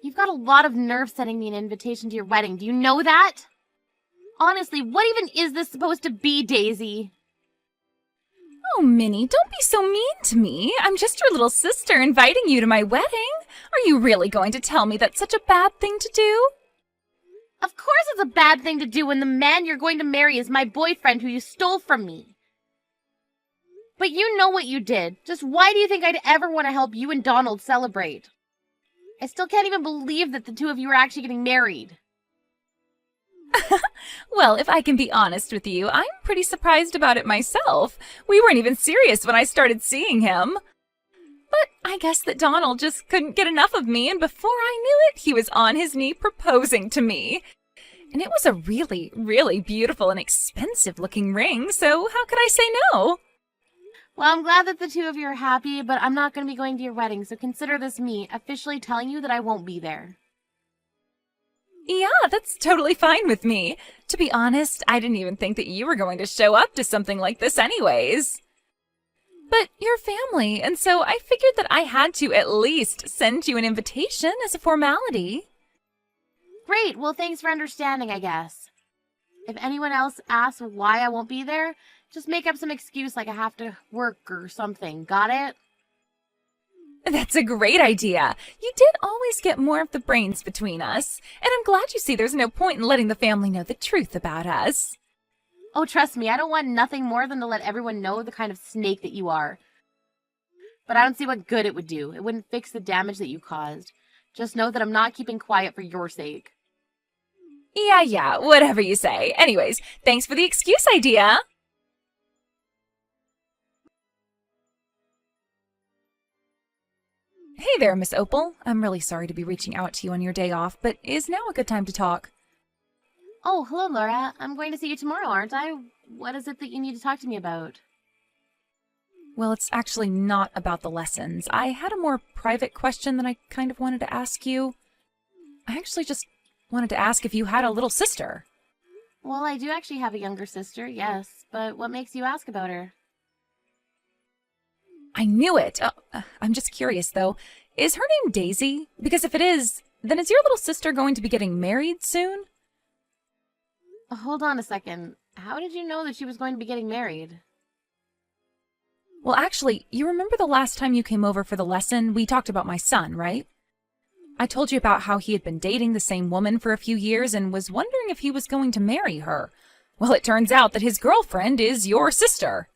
You've got a lot of nerve sending me an invitation to your wedding. Do you know that? Honestly, what even is this supposed to be, Daisy? Oh, Minnie, don't be so mean to me. I'm just your little sister inviting you to my wedding. Are you really going to tell me that's such a bad thing to do? Of course it's a bad thing to do when the man you're going to marry is my boyfriend who you stole from me. But you know what you did. Just why do you think I'd ever want to help you and Donald celebrate? I still can't even believe that the two of you are actually getting married. Well, if I can be honest with you, I'm pretty surprised about it myself. We weren't even serious when I started seeing him. But I guess that Donald just couldn't get enough of me, and before I knew it, he was on his knee proposing to me. And it was a really, really beautiful and expensive-looking ring, so how could I say no? Well, I'm glad that the two of you are happy, but I'm not going to be going to your wedding, so consider this me officially telling you that I won't be there. Yeah, that's totally fine with me. To be honest, I didn't even think that you were going to show up to something like this anyways. But you're family, and so I figured that I had to at least send you an invitation as a formality. Great, well thanks for understanding, I guess. If anyone else asks why I won't be there, just make up some excuse like I have to work or something, got it? That's a great idea. You did always get more of the brains between us, and I'm glad you see there's no point in letting the family know the truth about us. Oh, trust me, I don't want nothing more than to let everyone know the kind of snake that you are. But I don't see what good it would do. It wouldn't fix the damage that you caused. Just know that I'm not keeping quiet for your sake. Yeah, whatever you say. Anyways, thanks for the excuse idea. Hey there, Miss Opal. I'm really sorry to be reaching out to you on your day off, but is now a good time to talk? Oh, hello, Laura. I'm going to see you tomorrow, aren't I? What is it that you need to talk to me about? Well, it's actually not about the lessons. I had a more private question that I kind of wanted to ask you. I actually just wanted to ask if you had a little sister. Well, I do actually have a younger sister, yes. But what makes you ask about her? I knew it! I'm just curious, though. Is her name Daisy? Because if it is, then is your little sister going to be getting married soon? Hold on a second. How did you know that she was going to be getting married? Well, actually, you remember the last time you came over for the lesson, we talked about my son, right? I told you about how he had been dating the same woman for a few years and was wondering if he was going to marry her. Well, it turns out that his girlfriend is your sister.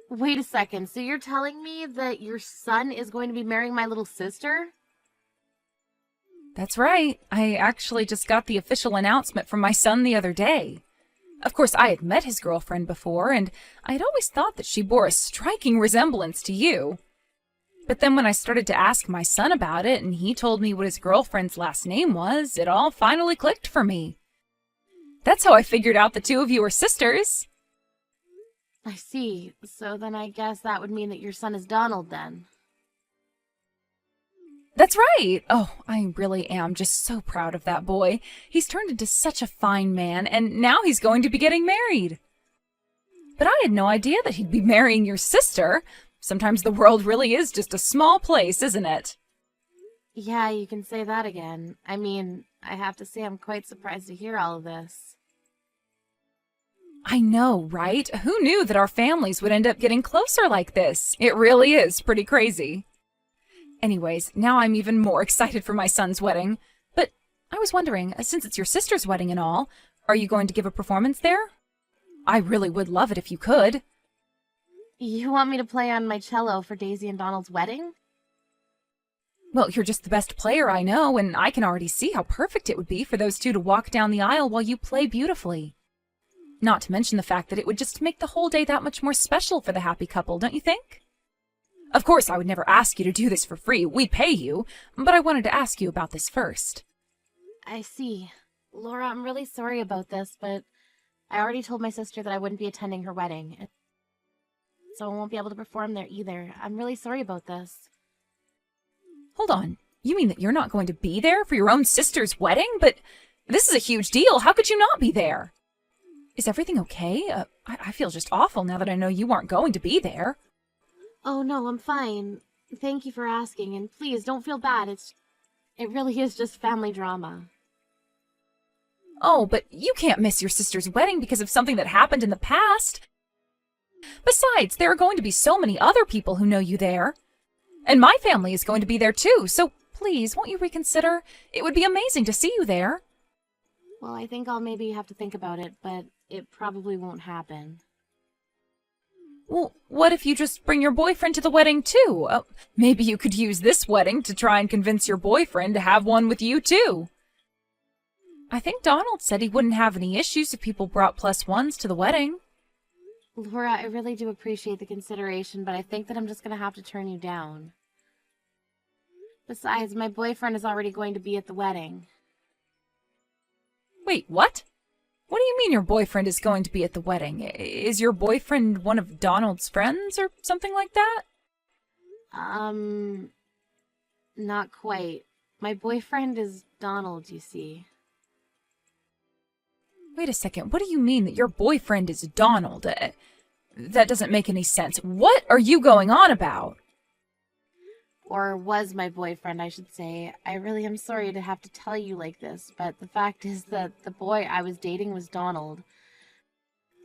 Wait a second, so you're telling me that your son is going to be marrying my little sister? That's right. I actually just got the official announcement from my son the other day. Of course, I had met his girlfriend before, and I had always thought that she bore a striking resemblance to you. But then when I started to ask my son about it, and he told me what his girlfriend's last name was, it all finally clicked for me. That's how I figured out the two of you were sisters. I see. So then I guess that would mean that your son is Donald, then. That's right! Oh, I really am just so proud of that boy. He's turned into such a fine man, and now he's going to be getting married. But I had no idea that he'd be marrying your sister. Sometimes the world really is just a small place, isn't it? Yeah, you can say that again. I mean, I have to say I'm quite surprised to hear all of this. I know, right? Who knew that our families would end up getting closer like this? It really is pretty crazy. Anyways, now I'm even more excited for my son's wedding. But I was wondering, since it's your sister's wedding and all, are you going to give a performance there? I really would love it if you could. You want me to play on my cello for Daisy and Donald's wedding? Well, you're just the best player I know, and I can already see how perfect it would be for those two to walk down the aisle while you play beautifully. Not to mention the fact that it would just make the whole day that much more special for the happy couple, don't you think? Of course, I would never ask you to do this for free. We'd pay you, but I wanted to ask you about this first. I see. Laura, I'm really sorry about this, but I already told my sister that I wouldn't be attending her wedding. So I won't be able to perform there either. I'm really sorry about this. Hold on. You mean that you're not going to be there for your own sister's wedding? But this is a huge deal. How could you not be there? Is everything okay? I feel just awful now that I know you aren't going to be there. Oh no, I'm fine. Thank you for asking, and please don't feel bad. It's It really is just family drama. Oh, but you can't miss your sister's wedding because of something that happened in the past. Besides, there are going to be so many other people who know you there. And my family is going to be there too, so please, won't you reconsider? It would be amazing to see you there. Well, I think I'll maybe have to think about it, but it probably won't happen. Well, what if you just bring your boyfriend to the wedding too? Maybe you could use this wedding to try and convince your boyfriend to have one with you too. I think Donald said he wouldn't have any issues if people brought +1s to the wedding. Laura, I really do appreciate the consideration, but I think that I'm just going to have to turn you down. Besides, my boyfriend is already going to be at the wedding. Wait, what? What do you mean your boyfriend is going to be at the wedding? Is your boyfriend one of Donald's friends or something like that? Not quite. My boyfriend is Donald, you see. Wait a second, what do you mean that your boyfriend is Donald? That doesn't make any sense. What are you going on about? Or was my boyfriend, I should say. I really am sorry to have to tell you like this, but the fact is that the boy I was dating was Donald.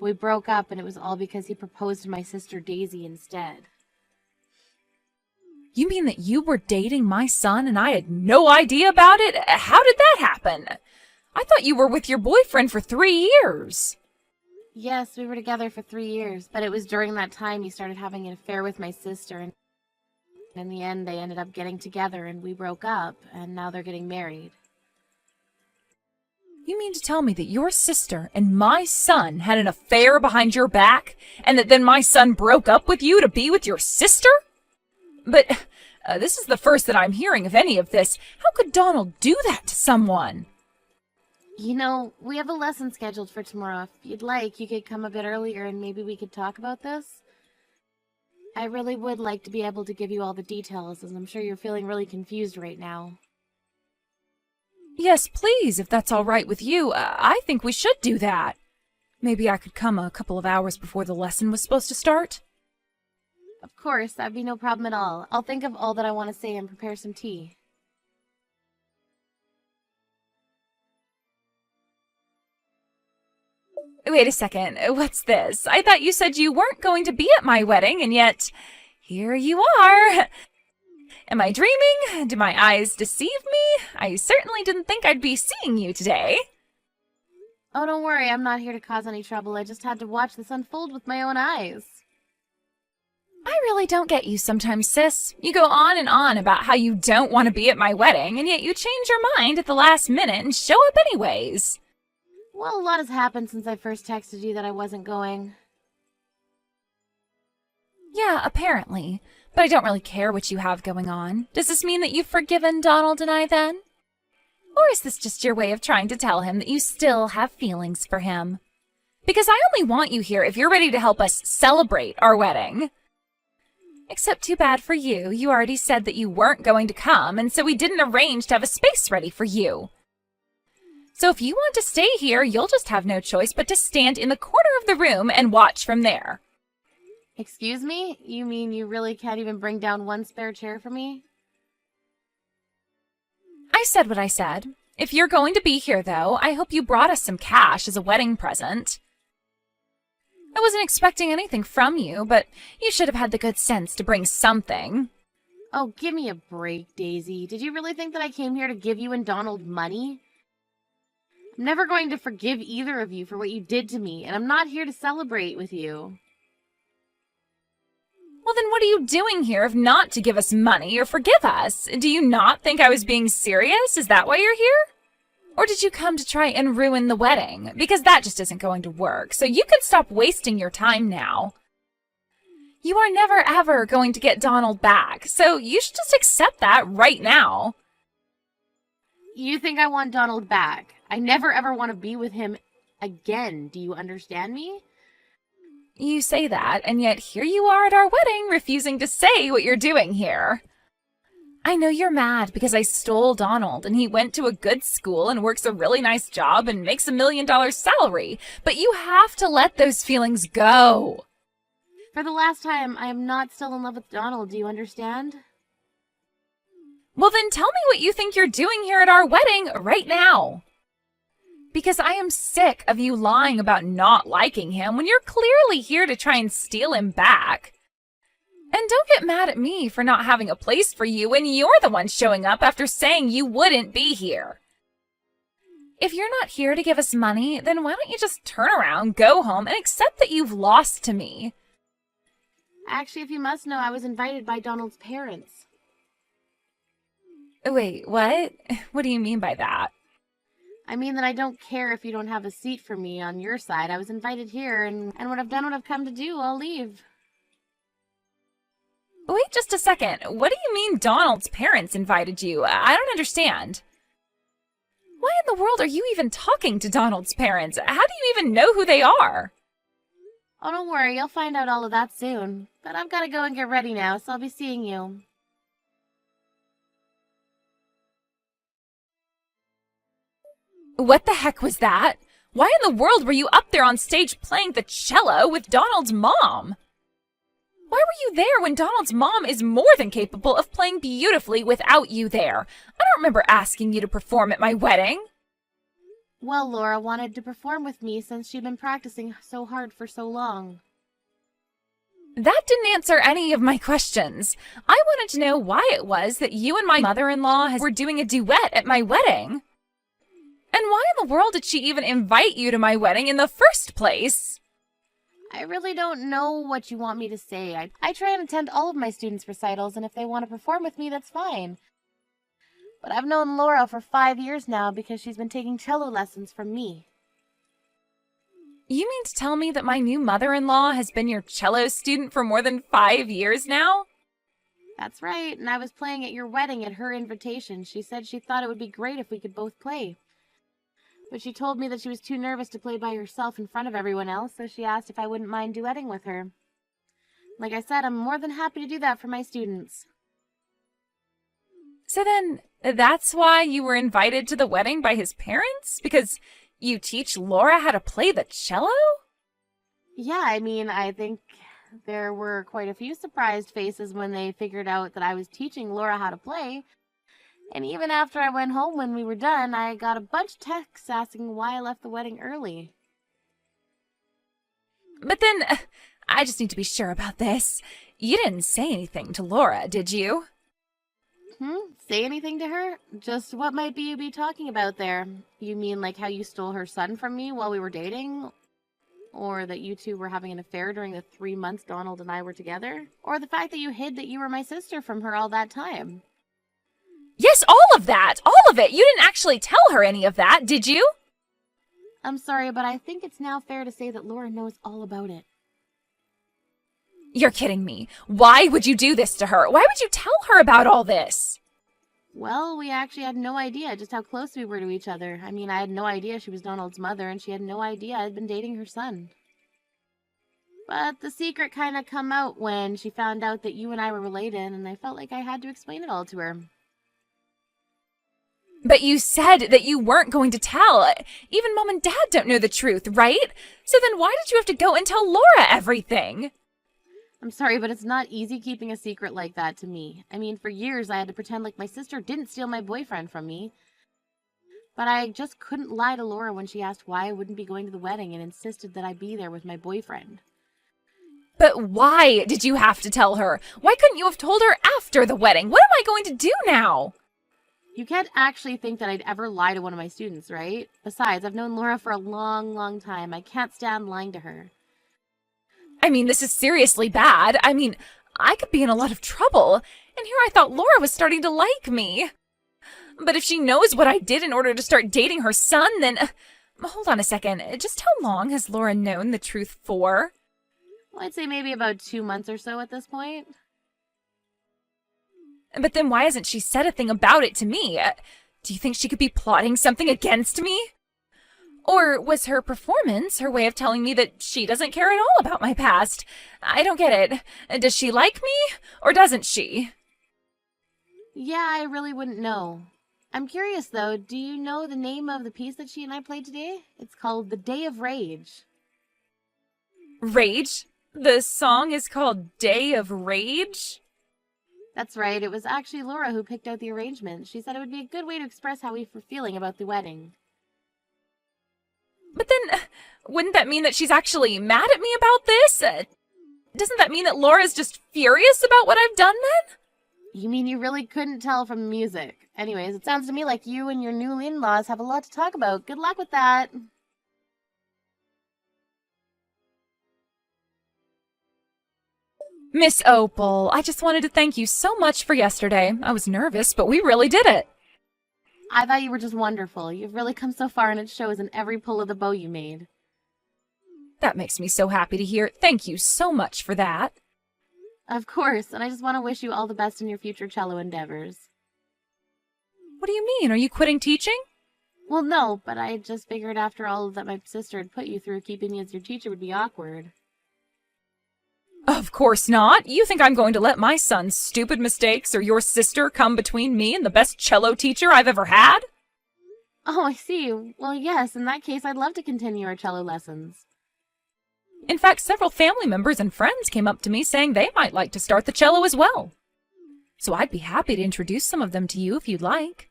We broke up, and it was all because he proposed to my sister Daisy instead. You mean that you were dating my son and I had no idea about it? How did that happen? I thought you were with your boyfriend for 3 years. Yes, we were together for 3 years, but it was during that time he started having an affair with my sister, and in the end they ended up getting together and we broke up, and now they're getting married. You mean to tell me that your sister and my son had an affair behind your back, and that then my son broke up with you to be with your sister? But this is the first that I'm hearing of any of this. How could Donald do that to someone? You know, we have a lesson scheduled for tomorrow. If you'd like, you could come a bit earlier and maybe we could talk about this. I really would like to be able to give you all the details, as I'm sure you're feeling really confused right now. Yes, please, if that's all right with you. I think we should do that. Maybe I could come a couple of hours before the lesson was supposed to start. Of course, that'd be no problem at all. I'll think of all that I want to say and prepare some tea. Wait a second, what's this? I thought you said you weren't going to be at my wedding, and yet here you are. Am I dreaming? Do my eyes deceive me? I certainly didn't think I'd be seeing you today. Oh, don't worry, I'm not here to cause any trouble. I just had to watch this unfold with my own eyes. I really don't get you sometimes, sis. You go on and on about how you don't want to be at my wedding, and yet you change your mind at the last minute and show up anyways. Well, a lot has happened since I first texted you that I wasn't going. Yeah, apparently. But I don't really care what you have going on. Does this mean that you've forgiven Donald and I then? Or is this just your way of trying to tell him that you still have feelings for him? Because I only want you here if you're ready to help us celebrate our wedding. Except too bad for you. You already said that you weren't going to come, and so we didn't arrange to have a space ready for you. So if you want to stay here, you'll just have no choice but to stand in the corner of the room and watch from there. Excuse me? You mean you really can't even bring down one spare chair for me? I said what I said. If you're going to be here, though, I hope you brought us some cash as a wedding present. I wasn't expecting anything from you, but you should have had the good sense to bring something. Oh, give me a break, Daisy. Did you really think that I came here to give you and Donald money? I'm never going to forgive either of you for what you did to me, and I'm not here to celebrate with you. Well, then what are you doing here if not to give us money or forgive us? Do you not think I was being serious? Is that why you're here? Or did you come to try and ruin the wedding? Because that just isn't going to work, so you can stop wasting your time now. You are never ever going to get Donald back, so you should just accept that right now. You think I want Donald back? I never ever want to be with him again. Do you understand me? You say that, and yet here you are at our wedding, refusing to say what you're doing here. I know you're mad because I stole Donald, and he went to a good school and works a really nice job and makes $1 million salary, but you have to let those feelings go. For the last time, I am not still in love with Donald. Do you understand? Well, then tell me what you think you're doing here at our wedding right now. Because I am sick of you lying about not liking him when you're clearly here to try and steal him back. And don't get mad at me for not having a place for you when you're the one showing up after saying you wouldn't be here. If you're not here to give us money, then why don't you just turn around, go home, and accept that you've lost to me? Actually, if you must know, I was invited by Donald's parents. Wait, what? What do you mean by that? I mean that I don't care if you don't have a seat for me on your side. I was invited here, and when I've done what I've come to do, I'll leave. Wait just a second. What do you mean Donald's parents invited you? I don't understand. Why in the world are you even talking to Donald's parents? How do you even know who they are? Oh, don't worry. You'll find out all of that soon. But I've got to go and get ready now, so I'll be seeing you. What the heck was that? Why in the world were you up there on stage playing the cello with Donald's mom? Why were you there when Donald's mom is more than capable of playing beautifully without you there? I don't remember asking you to perform at my wedding. Well, Laura wanted to perform with me since she'd been practicing so hard for so long. That didn't answer any of my questions. I wanted to know why it was that you and my mother-in-law were doing a duet at my wedding. And why in the world did she even invite you to my wedding in the first place? I really don't know what you want me to say. I try and attend all of my students' recitals, and if they want to perform with me, that's fine. But I've known Laura for 5 years now because she's been taking cello lessons from me. You mean to tell me that my new mother-in-law has been your cello student for more than 5 years now? That's right, and I was playing at your wedding at her invitation. She said she thought it would be great if we could both play. But she told me that she was too nervous to play by herself in front of everyone else, so she asked if I wouldn't mind duetting with her. Like I said, I'm more than happy to do that for my students. So then, that's why you were invited to the wedding by his parents? Because you teach Laura how to play the cello? Yeah, I mean, I think there were quite a few surprised faces when they figured out that I was teaching Laura how to play. And even after I went home when we were done, I got a bunch of texts asking why I left the wedding early. But then, I just need to be sure about this. You didn't say anything to Laura, did you? Say anything to her? Just what might you be talking about there? You mean like how you stole her son from me while we were dating? Or that you two were having an affair during the 3 months Donald and I were together? Or the fact that you hid that you were my sister from her all that time? Yes, all of that! All of it! You didn't actually tell her any of that, did you? I'm sorry, but I think it's now fair to say that Laura knows all about it. You're kidding me. Why would you do this to her? Why would you tell her about all this? Well, we actually had no idea just how close we were to each other. I mean, I had no idea she was Donald's mother, and she had no idea I'd been dating her son. But the secret kind of come out when she found out that you and I were related, and I felt like I had to explain it all to her. But you said that you weren't going to tell. Even Mom and Dad don't know the truth, right? So then why did you have to go and tell Laura everything? I'm sorry, but it's not easy keeping a secret like that to me. I mean, for years I had to pretend like my sister didn't steal my boyfriend from me. But I just couldn't lie to Laura when she asked why I wouldn't be going to the wedding and insisted that I be there with my boyfriend. But why did you have to tell her? Why couldn't you have told her after the wedding? What am I going to do now? You can't actually think that I'd ever lie to one of my students, right? Besides, I've known Laura for a long, long time. I can't stand lying to her. I mean, this is seriously bad. I mean, I could be in a lot of trouble. And here I thought Laura was starting to like me. But if she knows what I did in order to start dating her son, then... hold on a second. Just how long has Laura known the truth for? Well, I'd say maybe about 2 months or so at this point. But then why hasn't she said a thing about it to me? Do you think she could be plotting something against me? Or was her performance her way of telling me that she doesn't care at all about my past? I don't get it. Does she like me, or doesn't she? Yeah, I really wouldn't know. I'm curious, though. Do you know the name of the piece that she and I played today? It's called The Day of Rage. Rage? The song is called Day of Rage? That's right, it was actually Laura who picked out the arrangement. She said it would be a good way to express how we were feeling about the wedding. But then, wouldn't that mean that she's actually mad at me about this? Doesn't that mean that Laura's just furious about what I've done then? You mean you really couldn't tell from the music? Anyways, it sounds to me like you and your new in-laws have a lot to talk about. Good luck with that. Miss Opal, I just wanted to thank you so much for yesterday. I was nervous, but we really did it. I thought you were just wonderful. You've really come so far and it shows in every pull of the bow you made. That makes me so happy to hear. Thank you so much for that. Of course, and I just want to wish you all the best in your future cello endeavors. What do you mean? Are you quitting teaching? Well, no, but I just figured after all that my sister had put you through, keeping me as your teacher would be awkward. Of course not. You think I'm going to let my son's stupid mistakes or your sister come between me and the best cello teacher I've ever had? Oh, I see. Well, yes, in that case, I'd love to continue our cello lessons. In fact, several family members and friends came up to me saying they might like to start the cello as well. So I'd be happy to introduce some of them to you if you'd like.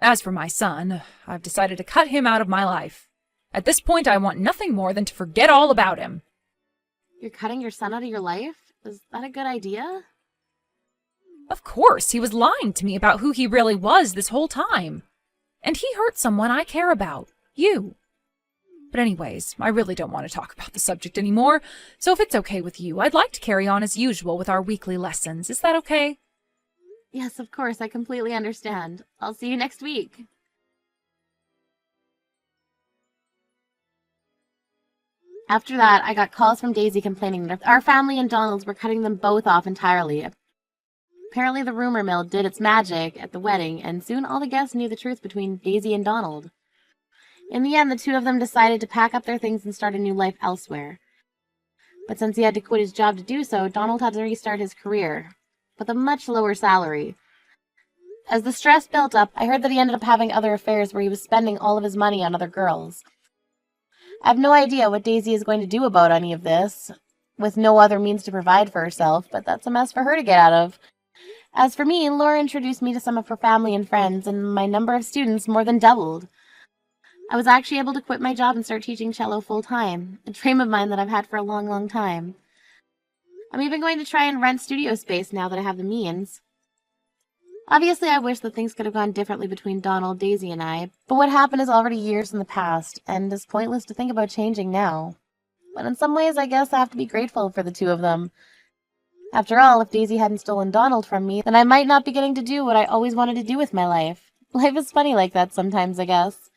As for my son, I've decided to cut him out of my life. At this point, I want nothing more than to forget all about him. You're cutting your son out of your life? Is that a good idea? Of course, he was lying to me about who he really was this whole time. And he hurt someone I care about. You. But anyways, I really don't want to talk about the subject anymore, so if it's okay with you, I'd like to carry on as usual with our weekly lessons. Is that okay? Yes, of course, I completely understand. I'll see you next week. After that, I got calls from Daisy complaining that our family and Donald's were cutting them both off entirely. Apparently the rumor mill did its magic at the wedding, and soon all the guests knew the truth between Daisy and Donald. In the end, the two of them decided to pack up their things and start a new life elsewhere. But since he had to quit his job to do so, Donald had to restart his career, with a much lower salary. As the stress built up, I heard that he ended up having other affairs where he was spending all of his money on other girls. I have no idea what Daisy is going to do about any of this, with no other means to provide for herself, but that's a mess for her to get out of. As for me, Laura introduced me to some of her family and friends, and my number of students more than doubled. I was actually able to quit my job and start teaching cello full-time, a dream of mine that I've had for a long, long time. I'm even going to try and rent studio space now that I have the means. Obviously, I wish that things could have gone differently between Donald, Daisy, and I, but what happened is already years in the past, and is pointless to think about changing now. But in some ways, I guess I have to be grateful for the two of them. After all, if Daisy hadn't stolen Donald from me, then I might not be getting to do what I always wanted to do with my life. Life is funny like that sometimes, I guess.